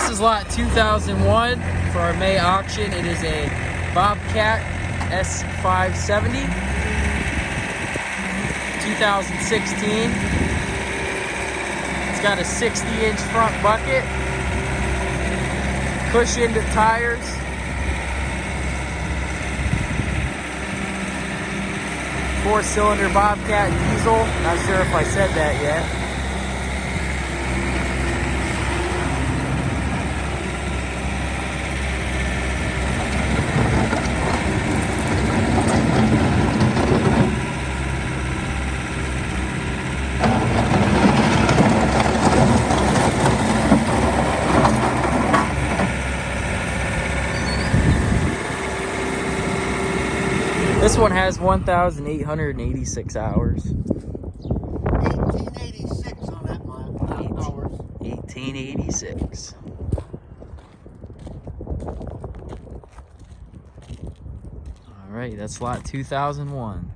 This is lot 2001 for our May auction. It is a Bobcat S570, 2016. It's got a 60-inch front bucket, cushioned tires, four-cylinder Bobcat diesel. Not sure if I said that yet. This one has 1,886 hours. 1886 on that hours. 1886. All right, that's lot 2001.